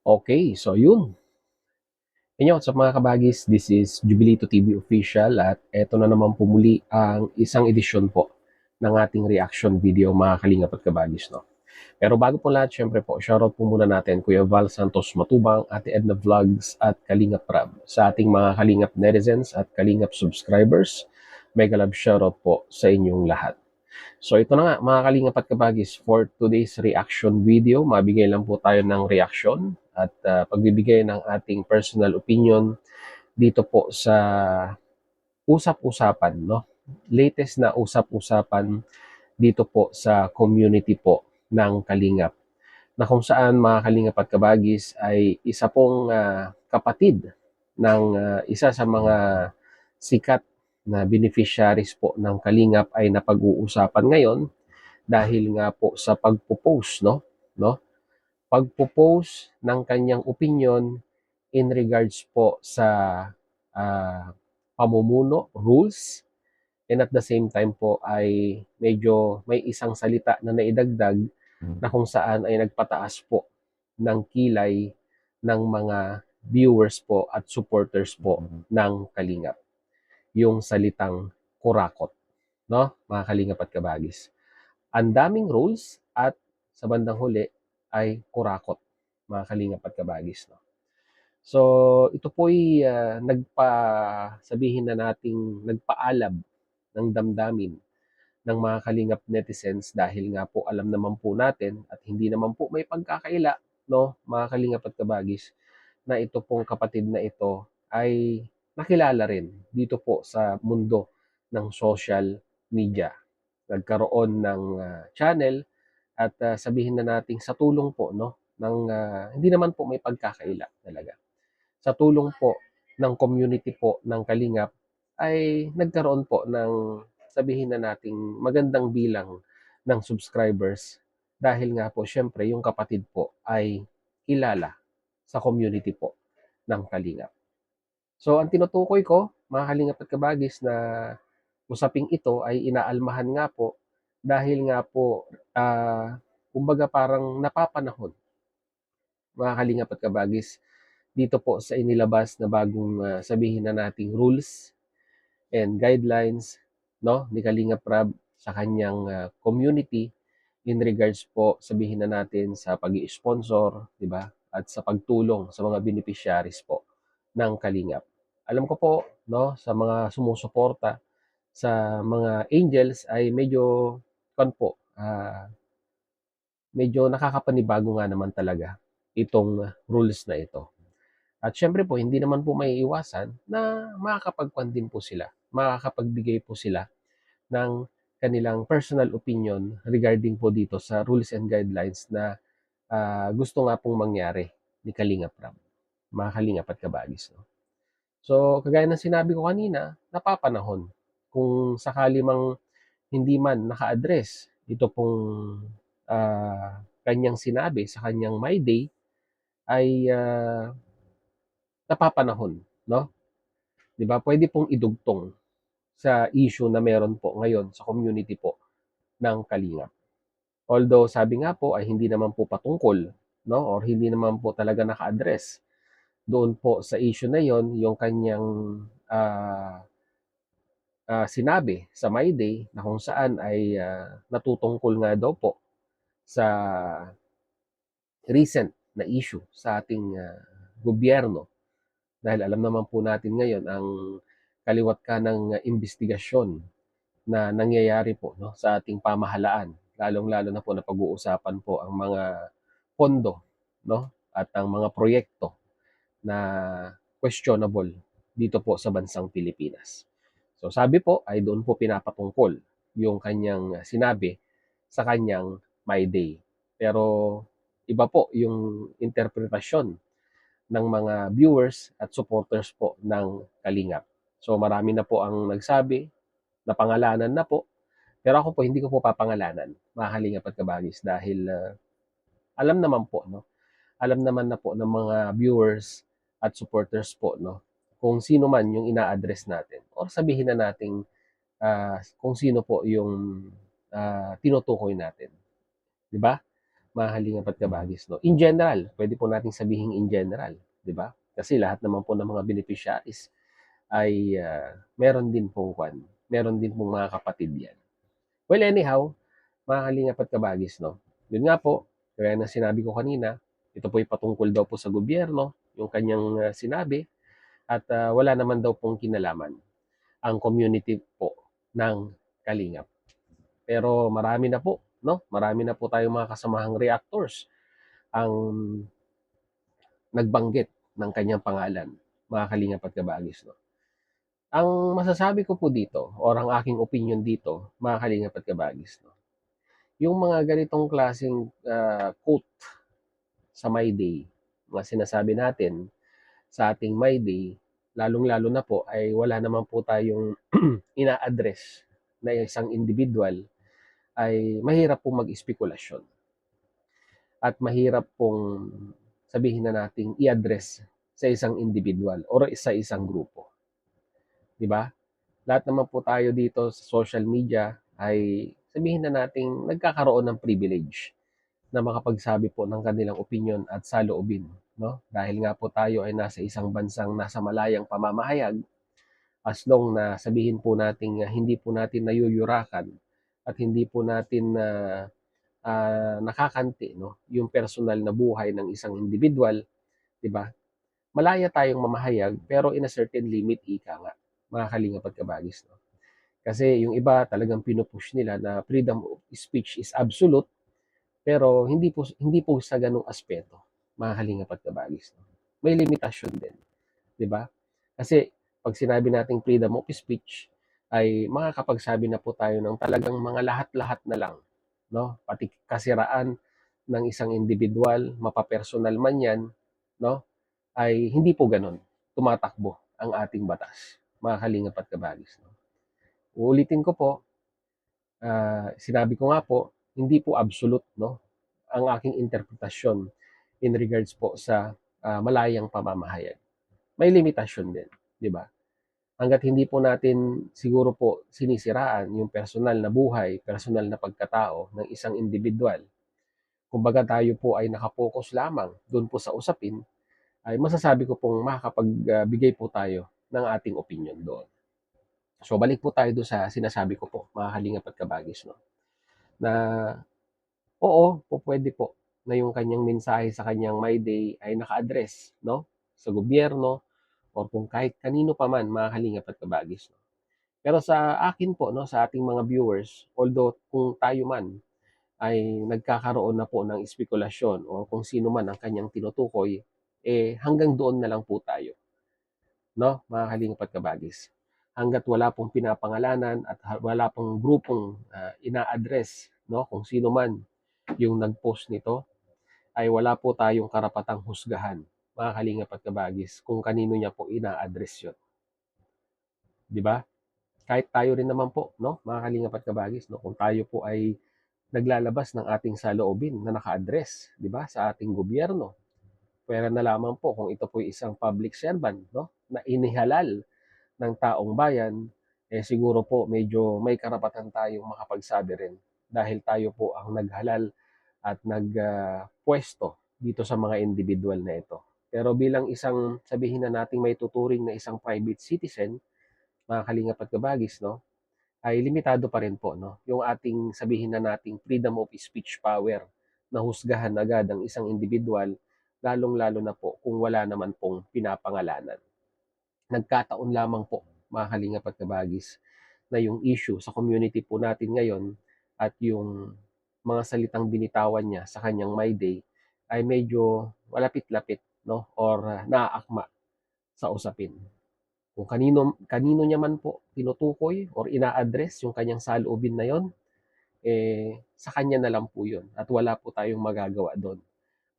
Okay, so yun. Inyo, sa mga kabagis, this is Jubilito TV Official at eto na naman po muli ang isang edisyon po ng ating reaction video mga kalingap at kabagis. No? Pero bago po lahat, syempre po, shoutout po muna natin Kuya Val Santos Matubang, Ate Edna Vlogs at Kalingap Rab. Sa ating mga kalingap netizens at kalingap subscribers, mega love shoutout po sa inyong lahat. So ito na nga mga kalingap at kabagis, for today's reaction video, mabigay lang po tayo ng reaction at pagbibigay ng ating personal opinion dito po sa usap-usapan, no? Latest na usap-usapan dito po sa community po ng Kalingap, na kung saan mga Kalingap at kabagis ay isa pong kapatid ng isa sa mga sikat na beneficiaries po ng Kalingap ay napag-uusapan ngayon dahil nga po sa pagpo-post, no? Pagpo-post ng kanyang opinion in regards po sa ah, pamumuno, rules, and at the same time po ay medyo may isang salita na naidagdag na kung saan ay nagpataas po ng kilay ng mga viewers po at supporters po ng Kalingap. Yung salitang kurakot, no? Mga Kalingap at kabagis. Ang daming rules at sa bandang huli ay kurakot, mga kalingap at kabagis. No? So, ito po'y sabihin na nating nagpaalab ng damdamin ng mga kalingap netizens dahil nga po alam naman po natin at hindi naman po may pagkakaila, no, mga kalingap at kabagis, na ito pong kapatid na ito ay nakilala rin dito po sa mundo ng social media. Nagkaroon ng channel at sabihin na nating sa tulong po, no, ng hindi naman po may pagkakaila talaga. Sa tulong po ng community po ng Kalingap ay nagkaroon po ng sabihin na nating magandang bilang ng subscribers dahil nga po syempre yung kapatid po ay kilala sa community po ng Kalingap. So ang tinutukoy ko, mga Kalingap at kabagis, na usaping ito ay inaalmahan nga po dahil nga po kumbaga parang napapanahon, mga Kalingap at kabagis, dito po sa inilabas na bagong sabihin na nating rules and guidelines, no, ni Kalingap Rab sa kanyang community in regards po sabihin na natin sa pag-i-sponsor, di ba? At sa pagtulong sa mga beneficiaries po ng Kalingap. Alam ko po, no, sa mga sumusuporta sa mga angels ay medyo po, medyo nakakapanibago nga naman talaga itong rules na ito. At syempre po, hindi naman po maiiwasan na makakapagkwan din po sila, makakapagbigay po sila ng kanilang personal opinion regarding po dito sa rules and guidelines na gusto nga pong mangyari ni Kalingap Rab, mga Kalingap at kabagis. No? So, kagaya ng sinabi ko kanina, napapanahon kung sakali mang hindi man naka-address ito pong kanyang sinabi sa kanyang My Day, ay napapanahon, no? 'Di ba? Pwede pong idugtong sa issue na meron po ngayon sa community po ng Kalingap. Although sabi nga po ay hindi naman po patungkol, no? Or hindi naman po talaga naka-address doon po sa issue na yon yung kanyang ah, sinabi sa My Day na kung saan ay natutungkol nga daw po sa recent na issue sa ating gobyerno. Dahil alam naman po natin ngayon ang kaliwat ka ng investigasyon na nangyayari po, no, sa ating pamahalaan. Lalong-lalo na po na pag-uusapan po ang mga pondo, no, at ang mga proyekto na questionable dito po sa bansang Pilipinas. So sabi po ay doon po pinapatungkol yung kanyang sinabi sa kanyang My Day. Pero iba po yung interpretasyon ng mga viewers at supporters po ng Kalingap. So marami na po ang nagsabi, napangalanan na po, pero ako po hindi ko po papangalanan, mga Kalingap at kabagis, dahil alam naman po, no? Alam naman na po ng mga viewers at supporters po, no, kung sino man yung ina-address natin or sabihin na nating kung sino po yung tinutukoy natin, 'di ba? mga kalingap at kabagis, 'no? In general, pwede po nating sabihin in general, 'di ba? Kasi lahat naman po ng mga beneficiaries ay, meron din pong meron din pong mga kapatid 'yan. Well, anyhow, mga kalingap at kabagis, 'no, yun nga po, gaya ng sinabi ko kanina, ito po'y patungkol daw po sa gobyerno, yung kanyang, sinabi at, wala naman daw pong kinalaman ang community po ng kalingap. Pero marami na po, 'no, marami na po tayong mga kasamahang reactors ang nagbanggit ng kanyang pangalan, mga kalingap at kabagis, 'no. Ang masasabi ko po dito or ang aking opinyon dito, mga kalingap at kabagis, 'no, yung mga ganitong klaseng, quote sa My Day, mga sinasabi natin sa ating My Day, lalong-lalo na po ay wala naman po tayong ina-address na isang individual, ay mahirap pong mag-espekulasyon at mahirap pong sabihin na nating i-address sa isang individual or sa isang grupo, 'di ba? Lahat naman po tayo dito sa social media ay sabihin na nating nagkakaroon ng privilege na makapagsabi po ng kanilang opinyon at saloobin, 'no? Dahil nga po tayo ay nasa isang bansang nasa malayang pamamahayag, as long na sabihin po nating, hindi po natin nayuyurakan at hindi po natin nakakanti, 'no, yung personal na buhay ng isang individual, 'di ba? Malaya tayong mamahayag pero in a certain limit, ika nga, mga kalingap at kabagis, 'no? Kasi yung iba talagang pinu-push nila na freedom of speech is absolute, pero hindi po sa gano'ng aspeto, mga kalingap at kabagis, 'no? May limitasyon din, 'di ba? Kasi 'pag sinabi nating freedom of speech ay makakapagsabi na po tayo ng talagang mga lahat-lahat na lang, 'no? Pati kasiraan ng isang individual, mapapersonal man 'yan, 'no, ay hindi po gano'n tumatakbo ang ating batas, mga kalingap at kabagis, 'no. Uulitin ko po, sinabi ko nga po, hindi po absolute, 'no, ang aking interpretasyon in regards po sa, malayang pamamahayag. May limitasyon din, 'di ba? Hangga't hindi po natin siguro po sinisiraan yung personal na buhay, personal na pagkatao ng isang individual, kumbaga tayo po ay nakapokus lamang dun po sa usapin, ay masasabi ko pong makakapagbigay po tayo ng ating opinyon doon. So balik po tayo doon sa sinasabi ko po, mga kalingap at kabagis, 'no, na oo, pupuwede po na yung kanyang mensahe sa kanyang My Day ay naka-address, 'no, sa gobyerno or kung kahit kanino pa man, mga kalingap at kabagis, 'no. Pero sa akin po, 'no, sa ating mga viewers, although kung tayo man ay nagkakaroon na po ng espekulasyon o kung sino man ang kanyang tinutukoy, hanggang doon na lang po tayo, 'no, mga kalingap at kabagis. Hangga't wala pong pinapangalanan at wala pong grupong, ina-address, 'no, kung sino man yung nag-post nito, ay wala po tayong karapatang husgahan, mga kalingap at kabagis, kung kanino niya po ina-address yun, 'di ba? Kahit tayo rin naman po, 'no, mga kalingap at kabagis, 'no, kung tayo po ay naglalabas ng ating saloobin na naka-address, 'di ba, sa ating gobyerno, puwera na lamang po kung ito po'y isang public servant, 'no, na inihalal ng taong bayan, siguro po medyo may karapatan tayong makapagsabi rin dahil tayo po ang naghalal at puwesto dito sa mga individual na ito. Pero bilang isang sabihin na nating maituturing na isang private citizen, mga kalingap at kabagis, 'no, ay limitado pa rin po, 'no, yung ating sabihin na nating freedom of speech power na husgahan agad ang isang individual, lalong-lalo na po kung wala naman pong pinapangalanan. Nagkataon lamang po, mga kalingap at kabagis, na yung issue sa community po natin ngayon at yung mga salitang binitawan niya sa kanyang My Day ay medyo malapit-lapit, 'no, or naaakma sa usapin. Kung kanino kanino niya man po tinutukoy or ina-address yung kanyang saloobin na yon, sa kanya na lang po yun at wala po tayong magagawa doon,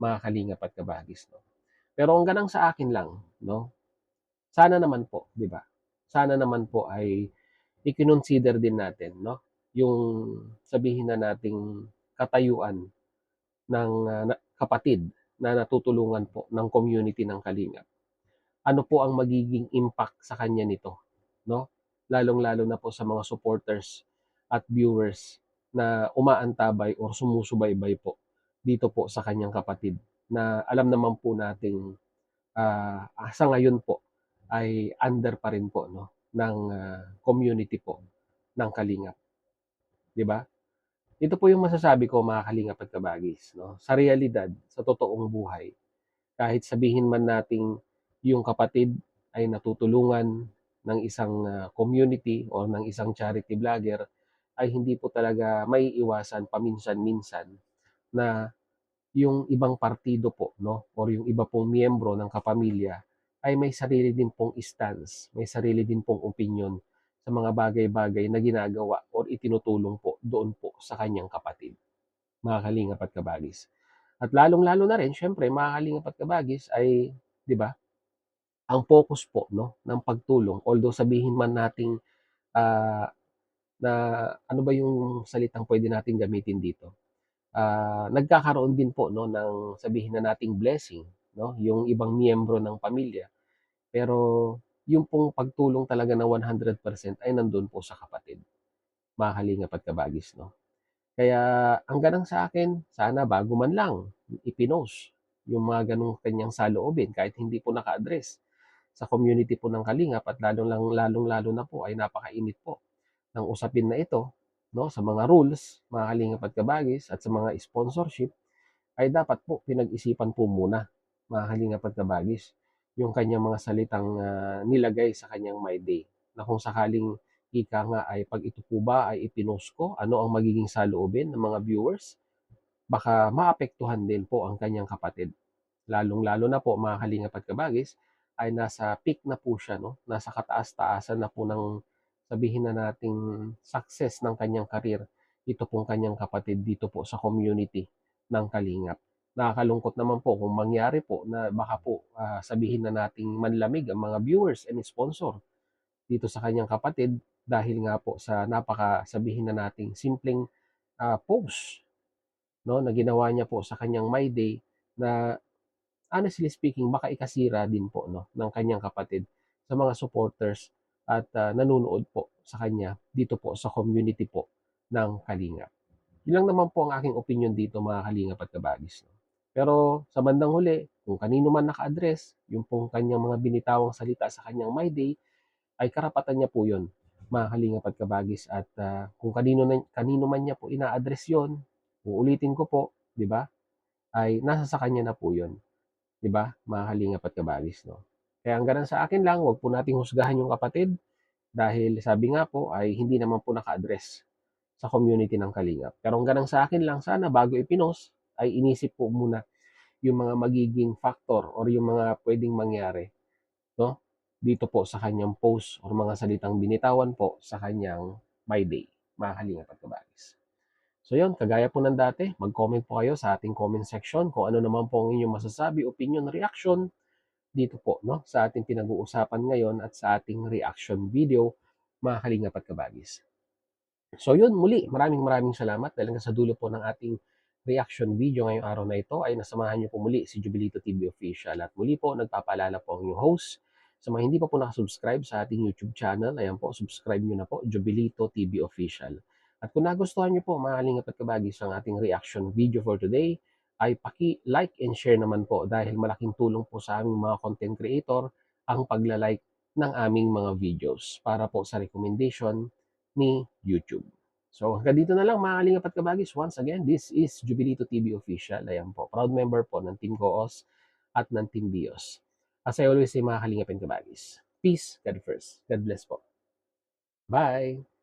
mga kalingap at kabagis, 'no. Pero ang ganang sa akin lang, 'no, sana naman po, 'di ba? Sana naman po ay i-consider din natin, 'no, yung sabihin na nating katayuan ng, kapatid na natutulungan po ng community ng Kalingap. Ano po ang magiging impact sa kanya nito, 'no? Lalong-lalo na po sa mga supporters at viewers na umaantabay or sumusubaybay po dito po sa kanyang kapatid na alam naman po nating sa ngayon po ay under pa rin po, 'no, ng community po ng Kalingap, 'di ba? Ito po yung masasabi ko, mga Kalingap at Kabagis, 'no, sa realidad, sa totoong buhay, kahit sabihin man nating yung kapatid ay natutulungan ng isang community o ng isang charity vlogger, ay hindi po talaga maiiwasan paminsan-minsan na yung ibang partido po, 'no, or yung iba pong miyembro ng kapamilya ay may sarili din pong stance, may sarili din pong opinyon sa mga bagay-bagay na ginagawa or itinutulong po doon po sa kanyang kapatid, mga Kalingap at Kabagis. At lalong-lalo na rin siyempre, mga Kalingap at Kabagis, ay 'di ba, ang focus po, 'no, ng pagtulong, although sabihin man nating ah, na ano ba yung salitang pwede nating gamitin dito? Nagkakaroon din po, 'no, ng sabihin na nating blessing, 'no, yung ibang miyembro ng pamilya. Pero yung pong pagtulong talaga na 100% ay nandun po sa kapatid, mga Kalingap at Kabagis, 'no. Kaya ang ganang sa akin, sana bago man lang ipinost yung mga gano'ng kanyang saloobin, kahit hindi po naka-address sa community po ng Kalingap, at lalong-lalo na po ay napakainit po ng usapin na ito, 'no, sa mga rules, mga Kalingap at Kabagis, at sa mga sponsorship, ay dapat po pinag-isipan po muna, mga Kalingap at Kabagis, yung kanyang mga salitang nilagay sa kanyang My Day, na kung sakaling ika nga ay 'pag ito po ba ay ipinost ko, ano ang magiging saloobin ng mga viewers? Baka maapektuhan din po ang kanyang kapatid. Lalong-lalo na po, mga Kalingap at Kabagis, ay nasa peak na po siya, 'no, nasa kataas-taasan na po ng sabihin na nating success ng kanyang career, ito pong kanyang kapatid dito po sa community ng Kalingap. Nakakalungkot naman po kung mangyari po na baka po sabihin na nating manlamig ang mga viewers and sponsor dito sa kanyang kapatid dahil nga po sa napaka sabihin na nating simpleng post, 'no, na ginawa niya po sa kanyang My Day, na honestly speaking, baka ikasira din po, 'no, ng kanyang kapatid sa mga supporters at nanonood po sa kanya dito po sa community po ng Kalingap. Yun lang naman po ang aking opinyon dito, mga Kalingap at Kabagis, 'no. Pero sa bandang huli, kung kanino man naka-address yung pong kanyang mga binitawang salita sa kanyang My Day, ay karapatan niya po yun, mga Kalingap at Kabagis, at kung kanino man niya po ina-address yun, uulitin ko po, 'di ba, ay nasa sa kanya na po yun. 'Di ba, mga Kalingap at Kabagis, 'no? Kaya ang gano'n sa akin lang, 'wag po nating husgahan yung kapatid dahil sabi nga po ay hindi naman po naka-address sa community ng Kalingap. Pero ang gano'n sa akin lang, sana bago ipinost ay inisip po muna yung mga magiging factor or yung mga puwedeng mangyari, 'no, dito po sa kanyang post or mga salitang binitawan po sa kanyang My Day, mga Kalingap at Kabagis. So yun, kagaya po ng dati, mag-comment po kayo sa ating comment section kung ano naman po ang inyong masasabi, opinion, reaction dito po, 'no, sa ating pinag-uusapan ngayon at sa ating reaction video, mga Kalingap at Kabagis. So yun, muli, maraming maraming salamat dahil hanggang sa dulo po ng ating reaction video ngayong araw na ito ay nasamahan niyo po muli si Jovelito TV Official. At muli po, nagpapaalala po ang inyong host. Sa mga hindi pa po nakasubscribe sa ating YouTube channel, ayan po, subscribe niyo na po, Jovelito TV Official. At kung nagustuhan niyo po, mga Kalingap at Kabagis, ang ating reaction video for today, ay paki-like and share naman po dahil malaking tulong po sa aming mga content creator ang pagla-like ng aming mga videos para po sa recommendation ni YouTube. So hanggang dito na lang, mga Kalingap at Kabagis. Once again, this is Jubilito TV Official. Ayan po, proud member po ng Team Goos at ng Team Bios. As I always say, mga Kalingap and Kabagis, peace, God first. God bless po. Bye!